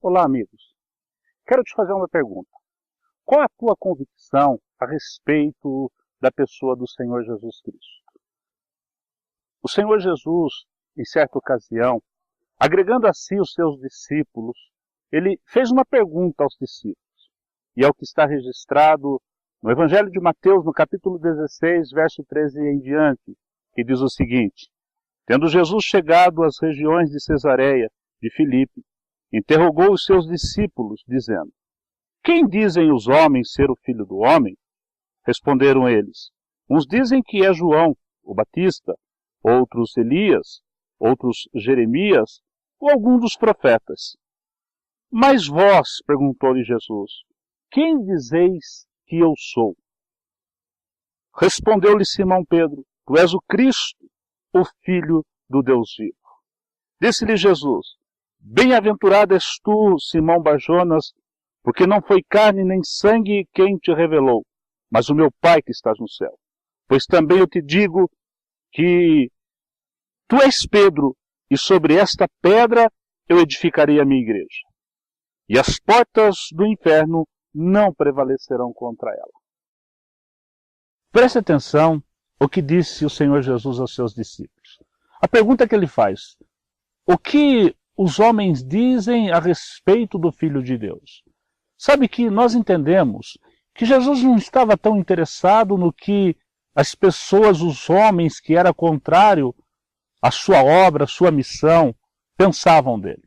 Olá, amigos. Quero te fazer uma pergunta. Qual a tua convicção a respeito da pessoa do Senhor Jesus Cristo? O Senhor Jesus, em certa ocasião, agregando a si os seus discípulos, ele fez uma pergunta aos discípulos. E é o que está registrado no Evangelho de Mateus, no capítulo 16, verso 13 em diante, que diz o seguinte: Tendo Jesus chegado às regiões de Cesareia, de Filipe, interrogou os seus discípulos, dizendo: Quem dizem os homens ser o Filho do Homem? Responderam eles: Uns dizem que é João, o Batista, outros Elias, outros Jeremias, ou algum dos profetas. Mas vós, perguntou-lhe Jesus, quem dizeis que eu sou? Respondeu-lhe Simão Pedro: Tu és o Cristo, o Filho do Deus vivo. Disse-lhe Jesus: Bem-aventurado és tu, Simão Barjonas, porque não foi carne nem sangue quem te revelou, mas o meu Pai que estás no céu. Pois também eu te digo que tu és Pedro, e sobre esta pedra eu edificarei a minha igreja. E as portas do inferno não prevalecerão contra ela. Preste atenção o que disse o Senhor Jesus aos seus discípulos. A pergunta que ele faz: o que os homens dizem a respeito do Filho de Deus? Sabe que nós entendemos que Jesus não estava tão interessado no que as pessoas, os homens que era contrário à sua obra, à sua missão, pensavam dele.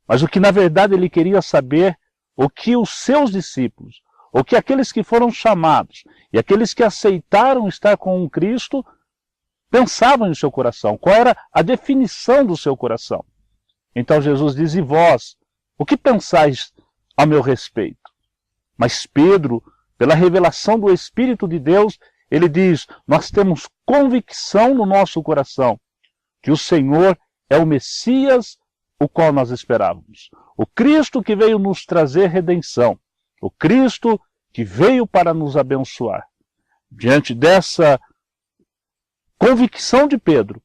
Mas o que na verdade ele queria saber, o que os seus discípulos, o que aqueles que foram chamados e aqueles que aceitaram estar com Cristo pensavam em seu coração, qual era a definição do seu coração. Então Jesus diz: E vós, o que pensais a meu respeito? Mas Pedro, pela revelação do Espírito de Deus, ele diz: nós temos convicção no nosso coração que o Senhor é o Messias, o qual nós esperávamos. O Cristo que veio nos trazer redenção. O Cristo que veio para nos abençoar. Diante dessa convicção de Pedro,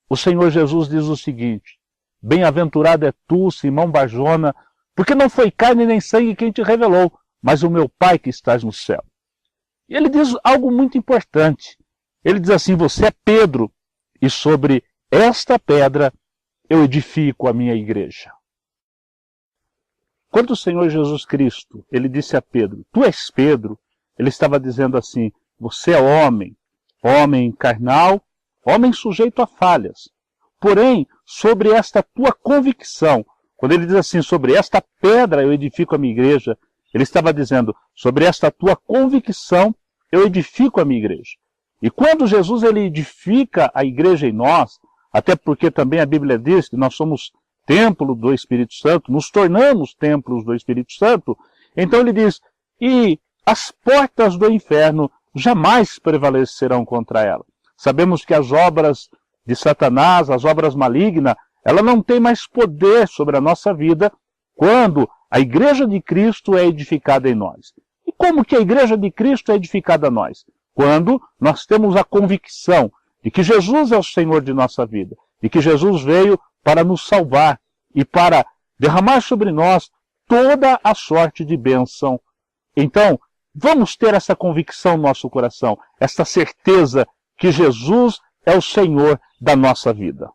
o Senhor Jesus diz o seguinte: Bem-aventurado é tu, Simão Barjona, porque não foi carne nem sangue quem te revelou, mas o meu Pai que estás no céu. E ele diz algo muito importante. Ele diz assim: você é Pedro, e sobre esta pedra eu edifico a minha igreja. Quando o Senhor Jesus Cristo, ele disse a Pedro: tu és Pedro, ele estava dizendo assim: você é homem, homem carnal, homem sujeito a falhas. Porém, sobre esta tua convicção, quando ele diz assim: sobre esta pedra eu edifico a minha igreja, ele estava dizendo: sobre esta tua convicção eu edifico a minha igreja. E quando Jesus ele edifica a igreja em nós, até porque também a Bíblia diz que nós somos templo do Espírito Santo, nos tornamos templos do Espírito Santo, então ele diz: e as portas do inferno jamais prevalecerão contra ela. Sabemos que as obras de Satanás, as obras malignas, ela não tem mais poder sobre a nossa vida quando a igreja de Cristo é edificada em nós. E como que a igreja de Cristo é edificada em nós? Quando nós temos a convicção de que Jesus é o Senhor de nossa vida, de que Jesus veio para nos salvar e para derramar sobre nós toda a sorte de bênção. Então, vamos ter essa convicção no nosso coração, essa certeza que Jesus é o Senhor da nossa vida.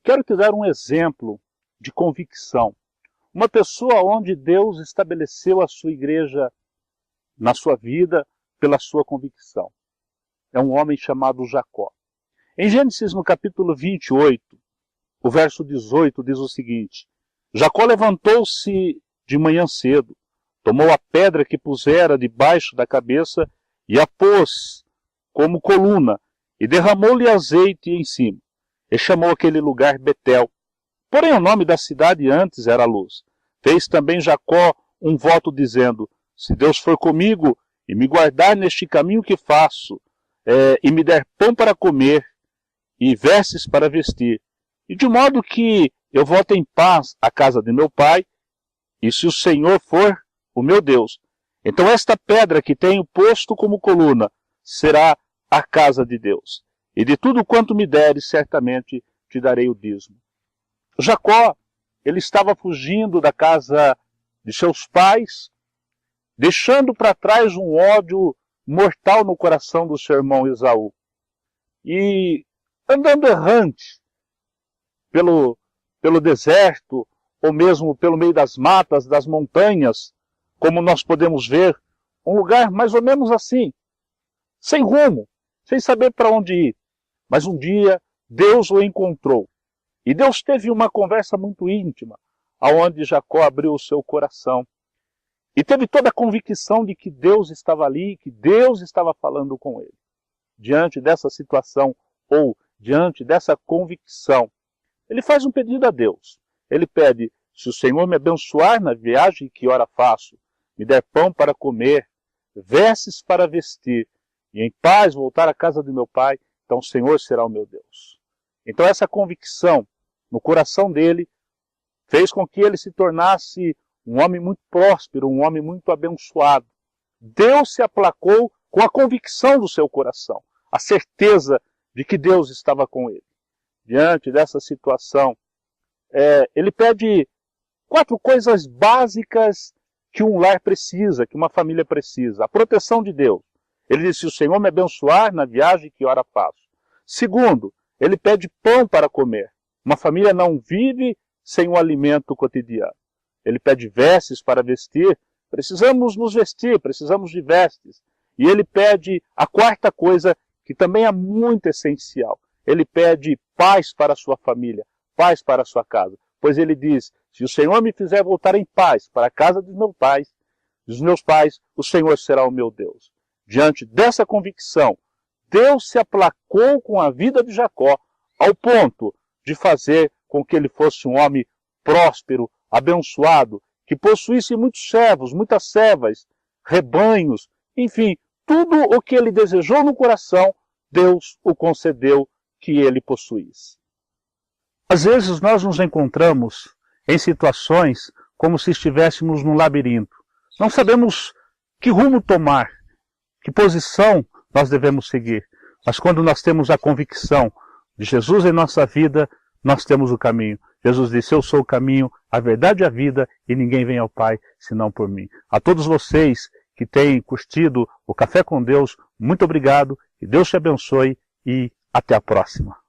Quero te dar um exemplo de convicção. Uma pessoa onde Deus estabeleceu a sua igreja na sua vida pela sua convicção. É um homem chamado Jacó. Em Gênesis, no capítulo 28, o verso 18 diz o seguinte: Jacó levantou-se de manhã cedo, tomou a pedra que pusera debaixo da cabeça e a pôs como coluna, e derramou-lhe azeite em cima, e chamou aquele lugar Betel. Porém o nome da cidade antes era Luz. Fez também Jacó um voto dizendo: se Deus for comigo e me guardar neste caminho que faço, e me der pão para comer e vestes para vestir, e de modo que eu volte em paz à casa de meu pai, e se o Senhor for o meu Deus, então esta pedra que tenho posto como coluna será a casa de Deus. E de tudo quanto me deres, certamente te darei o dízimo. Jacó, ele estava fugindo da casa de seus pais, deixando para trás um ódio mortal no coração do seu irmão Esaú. E andando errante pelo deserto, ou mesmo pelo meio das matas, das montanhas, como nós podemos ver, um lugar mais ou menos assim, sem rumo, sem saber para onde ir. Mas um dia Deus o encontrou. E Deus teve uma conversa muito íntima, aonde Jacó abriu o seu coração. E teve toda a convicção de que Deus estava ali, que Deus estava falando com ele. Diante dessa situação, ou diante dessa convicção, ele faz um pedido a Deus. Ele pede: se o Senhor me abençoar na viagem que ora faço, me der pão para comer, vestes para vestir, e em paz voltar à casa de meu pai, então o Senhor será o meu Deus. Então essa convicção no coração dele fez com que ele se tornasse um homem muito próspero, um homem muito abençoado. Deus se aplacou com a convicção do seu coração, a certeza de que Deus estava com ele. Diante dessa situação, ele pede 4 coisas básicas que um lar precisa, que uma família precisa. A proteção de Deus. Ele diz: se o Senhor me abençoar na viagem que ora faço. Segundo, ele pede pão para comer. Uma família não vive sem um alimento cotidiano. Ele pede vestes para vestir. Precisamos nos vestir, precisamos de vestes. E ele pede a 4ª coisa, que também é muito essencial. Ele pede paz para a sua família, paz para a sua casa. Pois ele diz: se o Senhor me fizer voltar em paz para a casa dos meus pais, o Senhor será o meu Deus. Diante dessa convicção, Deus se aplacou com a vida de Jacó, ao ponto de fazer com que ele fosse um homem próspero, abençoado, que possuísse muitos servos, muitas servas, rebanhos, enfim, tudo o que ele desejou no coração, Deus o concedeu que ele possuísse. Às vezes nós nos encontramos em situações como se estivéssemos num labirinto. Não sabemos que rumo tomar, que posição nós devemos seguir. Mas quando nós temos a convicção de Jesus em nossa vida, nós temos o caminho. Jesus disse: eu sou o caminho, a verdade e a vida, e ninguém vem ao Pai senão por mim. A todos vocês que têm curtido o Café com Deus, muito obrigado, que Deus te abençoe e até a próxima.